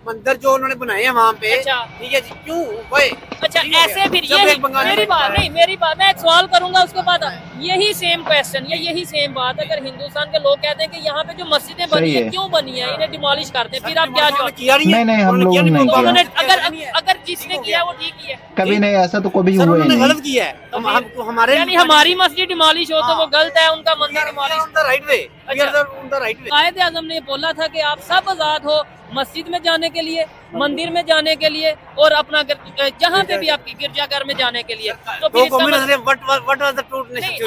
मंदिर जो उन्होंने बनाए हैं वहाँ पे। अच्छा। ठीक है जी, क्यों भाई? अच्छा ऐसे फिर ये मेरी बात मैं एक सवाल करूंगा उसके बाद यही सेम क्वेश्चन या यही सेम बात अगर हिंदुस्तान के लोग कहते हैं कि यहाँ पे जो मस्जिदें बनी है क्यों बनी है इन्हें डिमोलिश करते हैं, फिर आप क्या जवाब? किया नहीं है? नहीं हम लोग नहीं तो उन्होंने किया, अगर जिसने किया वो ठीक ही है, कभी नहीं, ऐसा तो कभी सर हुआ ही उन्होंने नहीं। गलत किया है। हमारे यानी हमारी मस्जिद डिमोलिश हो तो वो गलत है, उनका मंदिर डिमोलिश। Right way. कायदे आजम ने बोला था कि आप सब आजाद हो मस्जिद में जाने के लिए, मंदिर में जाने के लिए और अपना जहाँ पे भी आपकी गिरजाघर में जाने के लिए। तो फिर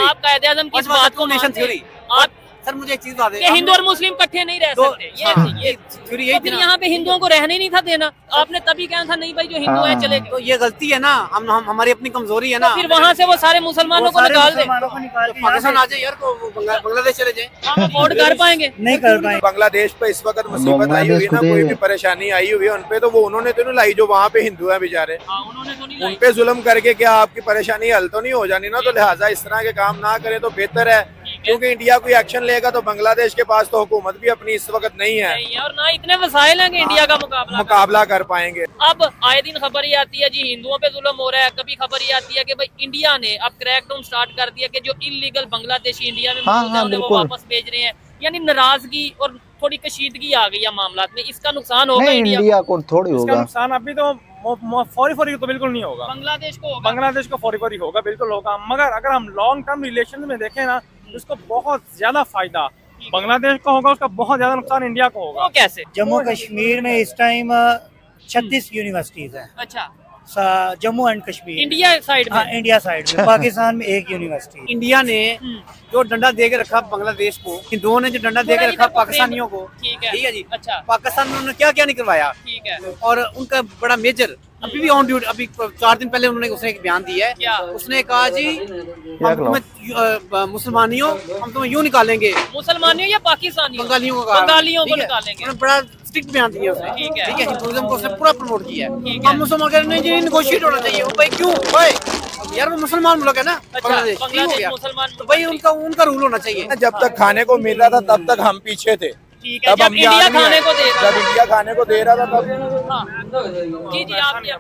आप कायदे आजम किस बात को मानते हैं? आप सर मुझे एक चीज बता दें, हिंदू और मुस्लिम इकट्ठे नहीं रह सकते, ये तो फिर यहाँ पे हिंदुओं को रहने नहीं था देना, आपने तभी कहना था नहीं भाई जो हिंदू है चले। तो ये गलती है ना, हम हमारी अपनी कमजोरी है ना। फिर वहाँ से वो सारे मुसलमानों को निकाल दे, पाकिस्तान आ जाए यार, तो बांग्लादेश चले जाए। हम अफोर्ड कर पाएंगे? नहीं कर पाएंगे। बांग्लादेश पे इस वक्त मुसीबत आई हुई है ना, कोई भी परेशानी आई हुई है उनपे, तो वो उन्होंने तो नहीं लाई जो वहाँ पे हिंदू है बेचारे, उन पे जुल्म करके क्या आपकी परेशानी हल तो नहीं हो जानी ना। तो लिहाजा इस तरह के काम ना करें तो बेहतर है, क्योंकि इंडिया कोई एक्शन लेगा तो बांग्लादेश के पास तो हुकूमत भी अपनी इस वक्त नहीं है और ना इतने वसाइल हैं कि इंडिया का मुकाबला कर पाएंगे। अब आए दिन खबर ही आती है जी हिंदुओं पे जुल्म हो रहा है, कभी खबर ही आती है कि भाई इंडिया ने अब क्रैकडाउन स्टार्ट कर दिया कि जो इलीगल बांग्लादेशी इंडिया में मौजूद है उन्हें वो वापस भेज रहे हैं, यानी नाराजगी और थोड़ी कशीदगी आ गई है मामलात में। इसका नुकसान होगा इंडिया को थोड़ी होगा, इसका नुकसान अभी तो फौरी तो बिल्कुल नहीं होगा, बांग्लादेश को फौरी होगा, बिल्कुल होगा। मगर अगर हम लॉन्ग टर्म रिलेशन में देखें ना, इसको बहुत ज्यादा फायदा बांग्लादेश को होगा, उसका बहुत ज्यादा नुकसान इंडिया को होगा। वो कैसे? जम्मू कश्मीर में इस टाइम 36 यूनिवर्सिटीज हैं। अच्छा, Jammu and Kashmir India side में? हाँ, इंडिया साइड में। पाकिस्तान में एक यूनिवर्सिटी। इंडिया ने जो डंडा दे के रखा बांग्लादेश को, हिंदुओं ने जो डंडा दे के रखा पाकिस्तानियों को, ठीक है जी। अच्छा, पाकिस्तान में उन्होंने क्या क्या नहीं करवाया, ठीक है। और उनका बड़ा मेजर अभी भी ऑन ड्यूटी, अभी 4 दिन पहले उन्होंने उसने एक बयान दिया है, उसने कहा जी हम तुम्हें मुसलमानियों हम तुम्हें यूँ निकालेंगे, मुसलमानियों या पाकिस्तानियों? बंगालियों को निकालेंगे। बड़ा स्ट्रिक्ट बयान दिया उसने, ठीक है। हिंदुइज्म को उसने पूरा प्रमोट किया है। हम मुसलमान कह रहे हैं जी नेगोशिएट होना चाहिए। भाई क्यों भाई यार, वो मुसलमान मुल्क है ना बांग्लादेश मुसलमान, तो भाई उनका रूल होना चाहिए। जब तक खाने को मिल रहा था तब तक हम पीछे थे, ठीक है। जब इंडिया खाने को दे रहा, जब इंडिया खाने को दे रहा था तब जी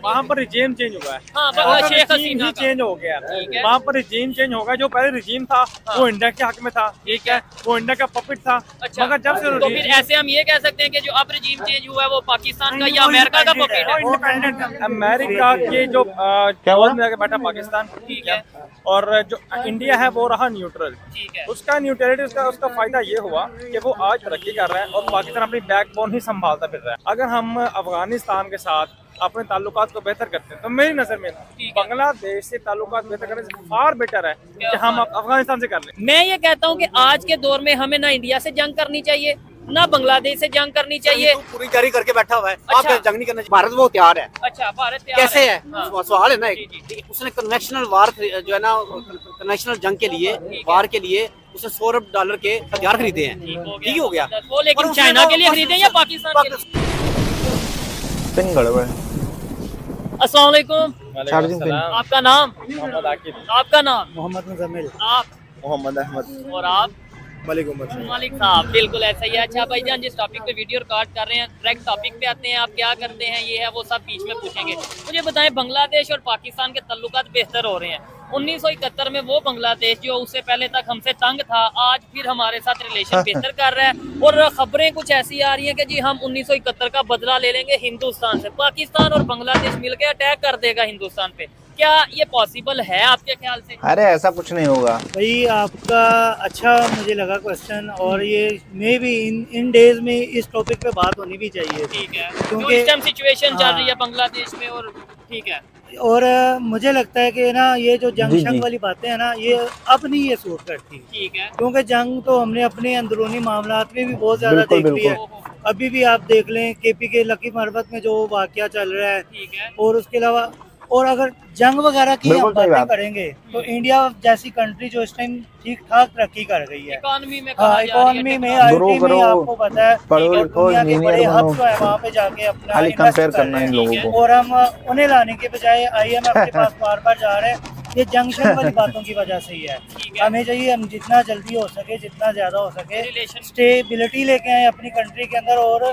वहाँ पर रिजीम चेंज हुआ है। हाँ, शेख हसीना चेंज हो गया, वहाँ पर रिजीम चेंज होगा। जो पहले रिजीम था वो इंडिया के हक में था, ठीक है, वो इंडिया का पपेट था। अच्छा, मगर जब से तो फिर ऐसे हम ये कह सकते हैं कि जो अब रिजीम चेंज हुआ है वो पाकिस्तान का या अमेरिका का पपेट है? इंडिपेंडेंट अमेरिका के जो क्या बैठा पाकिस्तान, ठीक है, और जो इंडिया है वो रहा न्यूट्रल, ठीक है। उसका न्यूट्रलिटी उसका फायदा ये हुआ कि वो आज तरक्की कर रहा है और पाकिस्तान अपनी बैकबोन ही संभालता फिर रहा है। अगर हम अफगानिस्तान के साथ अपने ताल्लुकात को बेहतर करते हैं तो मेरी नजर में बांग्लादेश से ताल्लुकात बेहतर करने से फार बेटर है कि हम अफगानिस्तान से कर लें। मैं ये कहता हूँ कि आज के दौर में हमें ना इंडिया से जंग करनी चाहिए ना बांग्लादेश से जंग करनी चाहिए। पूरी जारी करके बैठा हुआ है, आप जंग नहीं करना चाहिए। भारत वो तैयार है। अच्छा, भारत तैयार कैसे है? सवाल है ना एक, उसने कन्वेंशनल वार जो है ना, कन्वेंशनल जंग के लिए, वार के लिए उसने $100 अरब के हथियार खरीदे हैं, ठीक हो गया वो, लेकिन चाइना के लिए खरीदे या पाकिस्तान के लिए? अस्सलाम वालेकुम, आपका नाम? मोहम्मद आकिब। आपका नाम? मोहम्मद मुजम्मिल। आप? मोहम्मद अहमद। और आप? मलिक साहब। बिल्कुल ऐसा ही है। अच्छा भाईजान, जिस टॉपिक पे वीडियो रिकॉर्ड कर रहे हैं डायरेक्ट टॉपिक पे आते हैं। आप क्या करते हैं, ये है वो सब बीच में पूछेंगे। मुझे बताएं, बांग्लादेश और पाकिस्तान के तल्लुकात बेहतर हो रहे हैं। 1971 में वो बांग्लादेश जो उससे पहले तक हमसे तंग था, आज फिर हमारे साथ रिलेशन बेहतर कर रहा है। और खबरें कुछ ऐसी आ रही हैं कि जी हम 1971 का बदला ले लेंगे हिंदुस्तान से। पाकिस्तान और बांग्लादेश मिलकर अटैक कर देगा हिंदुस्तान पे। क्या ये पॉसिबल है आपके ख्याल से? अरे ऐसा कुछ नहीं होगा भाई, आपका अच्छा मुझे लगा क्वेश्चन, और ये मे भी इन डेज में इस टॉपिक पे बात होनी भी चाहिए, ठीक है, क्योंकि इस टाइम सिचुएशन चल रही है बांग्लादेश में। और ठीक है, और मुझे लगता है कि ना ये जो जंग शंग वाली बातें हैं ना, ये अब नहीं ये सूट करती, ठीक है, क्योंकि जंग तो हमने अपने अंदरूनी मामलात में भी बहुत ज्यादा देख ली है। अभी भी आप देख लें KP के लकी मरबत में जो वाकया चल रहा है, ठीक है। और उसके अलावा और अगर जंग वगैरह की हम बातें करेंगे तो इंडिया जैसी कंट्री जो इस टाइम ठीक ठाक तरक्की कर गई है इकोनॉमी में, इकोनॉमी में, IT में, आपको पता है दुनिया के बड़े हब्स है वहाँ पे जाके अपना कंपेयर करना इन लोगों को, और हम उन्हें लाने के बजाय IMF के पास बार बार जा रहे हैं। ये जंक्शन वाली बातों की वजह से ही है। हमें चाहिए हम जितना जल्दी हो सके, जितना ज्यादा हो सके स्टेबिलिटी लेके आए अपनी कंट्री के अंदर और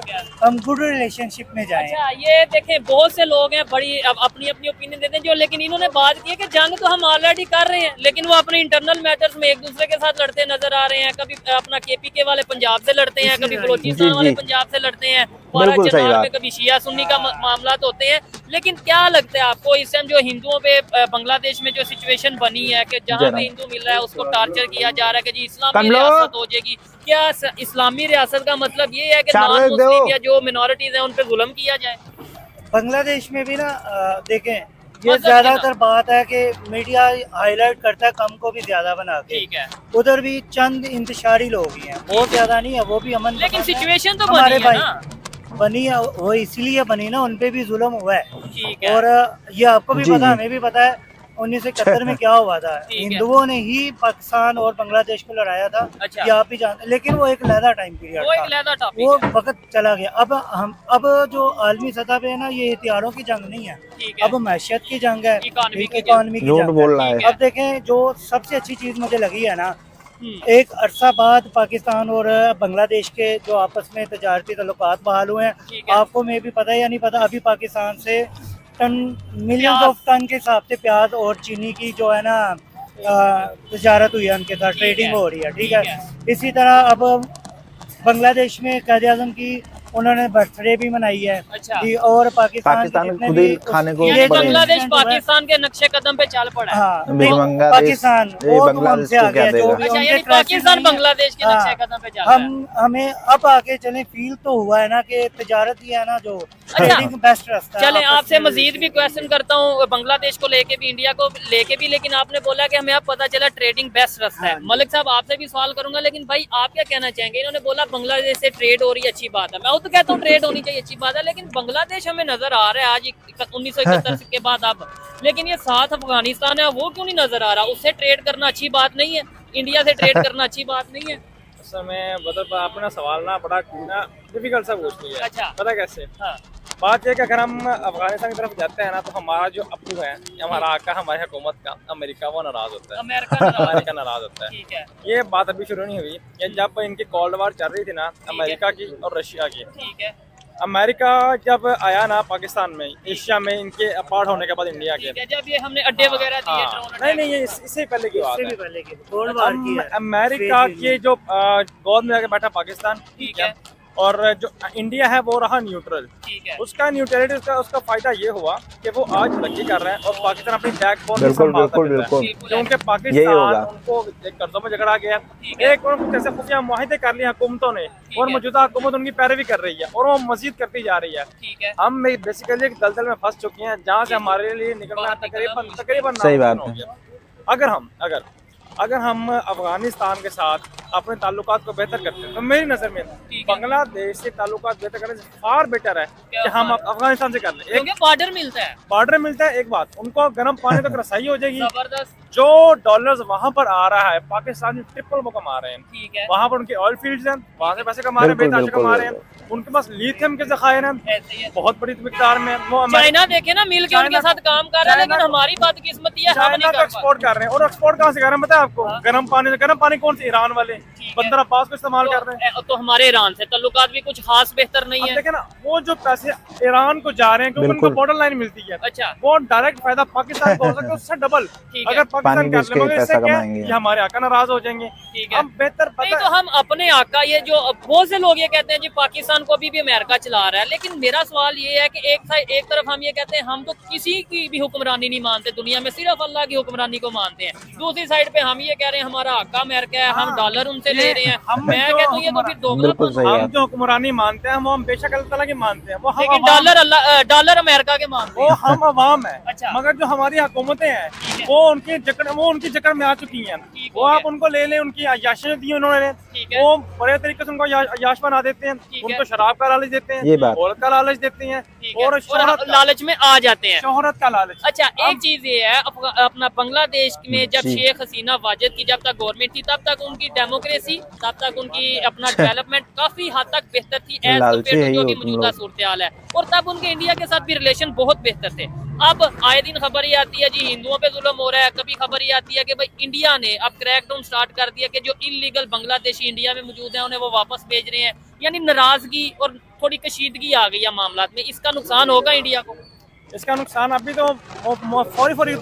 हम गुड रिलेशनशिप में जाएं। अच्छा, ये देखें बहुत से लोग हैं बड़ी अपनी अपनी ओपिनियन देते हैं जो, लेकिन इन्होंने बात की है कि जंग तो हम ऑलरेडी कर रहे हैं, लेकिन वो अपने इंटरनल मैटर्स में एक दूसरे के साथ लड़ते नजर आ रहे हैं। कभी अपना KPK वाले पंजाब से लड़ते हैं, कभी बलोचिस्तान वाले पंजाब से लड़ते हैं, में कभी शिया सुन्नी का मामला होते हैं। लेकिन क्या लगता है आपको इस टाइम जो हिंदुओं पे बांग्लादेश में जो सिचुएशन बनी है कि जहाँ पे हिंदू मिल रहा है उसको टार्चर किया जा रहा है कि जी इस्लामी रियासत हो जाएगी, क्या इस्लामी रियासत का मतलब ये है कि नॉन मुस्लिम या जो मिनॉरिटीज हैं उन पे जुल्म किया जाए? बांग्लादेश में भी ना देखें ये ज्यादातर बात है कि मीडिया हाईलाइट करता है कम को भी ज्यादा बना के। ठीक है, उधर भी चंद इंतशारी लोग ही हैं, बहुत ज्यादा नहीं है, वो भी अमन। लेकिन सिचुएशन तो बनी है ना, बनी है वो इसीलिए बनी ना, उनपे भी जुल्म हुआ है। ठीक है, और ये आपको भी पता, हमें भी पता है 1971 में क्या हुआ था। हिंदुओं ने ही पाकिस्तान और बांग्लादेश को लड़ाया था। अच्छा। ये आप ही जानते, लेकिन वो एक लहदा टाइम पीरियड था, वो वक्त चला गया। अब जो आलमी सतह पे है ना, ये हथियारों की जंग नहीं है, अब मैशियत की जंग है, इकोनॉमी की जंग है। अब देखें जो सबसे अच्छी चीज मुझे लगी है ना, एक अरसा बाद पाकिस्तान और बांग्लादेश के जो आपस में तजारती ताल्लुकात बहाल हुए हैं। आपको में भी पता है या नहीं पता, अभी पाकिस्तान से मिलियंस ऑफ टन के हिसाब से प्याज और चीनी की जो है ना तजारत हुई है, उनके साथ ट्रेडिंग हो रही है। ठीक है, इसी तरह अब बांग्लादेश में कायद-ए-आज़म की उन्होंने बर्थडे भी मनाई है। अच्छा। और पाकिस्तान खुद ही खाने को ये बांग्लादेश पाकिस्तान के नक्शे कदम पे चल पड़ा है। हाँ, पाकिस्तान बांग्लादेश को क्या देगा? अच्छा, यानी पाकिस्तान बांग्लादेश के नक्शे कदम पे चल रहा है। हमें अब आगे चले, फील तो हुआ है ना कि तिजारत ही है ना जो बेस्ट रास्ता है। चलें आपसे मजीद भी क्वेश्चन करता हूँ बांग्लादेश को लेके भी, इंडिया को लेके भी, लेकिन आपने बोला कि हमें अब पता चला ट्रेडिंग बेस्ट रास्ता है। मलिक साहब आपसे भी सवाल करूंगा, लेकिन भाई आप क्या कहना चाहेंगे? इन्होंने बोला बांग्लादेश से ट्रेड हो रही है, अच्छी बात है, मैं तो कहता हूँ ट्रेड होनी चाहिए, अच्छी बात है, लेकिन बांग्लादेश हमें नजर आ रहा है आज 1971 के बाद अब, लेकिन ये साथ अफगानिस्तान है वो क्यों नहीं नजर आ रहा? उससे ट्रेड करना अच्छी बात नहीं है, इंडिया से ट्रेड करना अच्छी बात नहीं है? समय मतलब अपना सवाल ना बड़ा डिफिकल्ट सा पूछ लिया। अच्छा, पता कैसे? हाँ। बात यह कि अगर हम अफगानिस्तान की तरफ जाते हैं ना, तो हमारा जो अब्बू है, हमारा आका, हमारी हुकूमत का, अमेरिका, वो नाराज होता है, अमेरिका नाराज होता है। ठीक है, ये बात अभी शुरू नहीं हुई, ये जब इनकी कोल्ड वार चल रही थी ना, अमेरिका की और रशिया की। ठीक है, अमेरिका जब आया ना पाकिस्तान में, एशिया में इनके अपार्ट होने के बाद इंडिया के, जब ये हमने अड्डे वगैरह दिए, ड्रोन नहीं ये इससे पहले की बात है। है। अमेरिका के जो गोद में आके बैठा पाकिस्तान, ठीक है, और जो इंडिया है वो रहा न्यूट्रल। ठीक है, उसका न्यूट्रलिटी उसका फायदा ये हुआ कि वो आज तरक्की कर रहे हैं और पाकिस्तान अपनी बैकबोन क्योंकि पाकिस्तान उनको एक कर्जों में झगड़ा गया, एक उनको जैसे खुफिया मुआहिदे कर लिए हुकूमतों ने, और मौजूदा हुकूमत उनकी पैरवी कर रही है और वो मजीद करती जा रही है। ठीक है, हम बेसिकली एक दलदल में फंस चुके हैं जहाँ से हमारे लिए निकलना तकरीबन सही बात है। अगर हम अफगानिस्तान के साथ अपने ताल्लुकात को बेहतर करते हैं, तो मेरी नज़र में बांग्लादेश से ताल्लुकात बेहतर करने से फार बेटर है कि हम अफगानिस्तान से कर लें। क्योंकि बॉर्डर मिलता है, एक बात, उनको गर्म पानी तक रसाई हो जाएगी। जबरदस्त। जो डॉलर्स वहाँ पर आ रहा है, पाकिस्तान ट्रिपल वो कमा रहे हैं। ठीक है, वहाँ पर उनके ऑयल फील्ड्स हैं, वहाँ से पैसे कमा रहे हैं, बेताशा कमा रहे हैं। उनके पास लिथियम के ज़खायर हैं बहुत बड़ी मिकदार में। वो चाइना देखे ना मिल के उनके साथ काम कर रहा है, लेकिन हमारी बदकिस्मती है, हम नहीं कर एक्सपोर्ट कर रहे हैं। और एक्सपोर्ट कहाँ से कर रहे हैं पता है आपको? गर्म पानी कौन से? ईरान वाले बंदर अब्बास को इस्तेमाल कर रहे हैं। तो हमारे ईरान से ताल्लुकात भी कुछ खास बेहतर नहीं है। देखे ना, वो जो पैसे ईरान को जा रहे हैं क्योंकि उनको बॉर्डर लाइन मिलती है। अच्छा, वो डायरेक्ट फायदा पाकिस्तान को हो सकता है, उससे डबल। अगर पाकिस्तान कर ले, इससे क्या ये हमारे आका नाराज हो जाएंगे। ठीक है, हम बेहतर नहीं तो हम अपने आका, ये जो बहुत से लोग ये कहते हैं जी पाकिस्तान को अभी भी अमेरिका चला रहा है, लेकिन मेरा सवाल ये है कि एक तरफ हम ये कहते हैं हम तो किसी की भी हुक्मरानी नहीं मानते दुनिया में, सिर्फ अल्लाह की हुक्मरानी को मानते हैं। दूसरी साइड पे हम ये कह रहे हैं हमारा आका अमेरिका है, हम डॉलर उनसे ले रहे हैं। मैं कहता हूँ ये तो फिर दोगलापन। हम जो हुक्मरानी मानते हैं हम बेशक अल्लाह ताला की मानते हैं, वो लेकिन डॉलर अमेरिका के मानते हैं, वो हम अवाम है। अच्छा, मगर जो हमारी हुकूमतें हैं वो उनकी जकड़ में आ चुकी हैं। वो आप उनको ले लें, उनकी अयाशियां दी उन्होंने, वो बड़े तरीके से उनको अयाश बना देते हैं, उनको शराब का लालच देते हैं, गोल्ड का लालच देते हैं और लालच में आ जाते हैं, शोहरत का लालच। अच्छा, एक चीज ये है अपना बांग्लादेश में जब शेख हसीना वाजिद की जब तक गवर्नमेंट थी, तब तक उनकी डेमोक्रेसी, तब तक उनकी अपना डेवलपमेंट काफी हद तक बेहतर थी एज कम्पेयर टू जो भी मौजूदा सूरत हाल है, और तब उनके इंडिया के साथ भी रिलेशन बहुत बेहतर थे। अब आए दिन खबर ये आती है जी हिंदुओं पे जुल्म हो रहा है, कभी खबर ये आती है कि भाई इंडिया ने अब क्रैकडाउन स्टार्ट कर दिया कि जो इलीगल बांग्लादेशी इंडिया में मौजूद हैं उन्हें वो वापस भेज रहे हैं, यानी नाराजगी और थोड़ी कशीदगी आ गई है मामलात में। इसका नुकसान होगा इंडिया को? इसका नुकसान अभी तो फौरी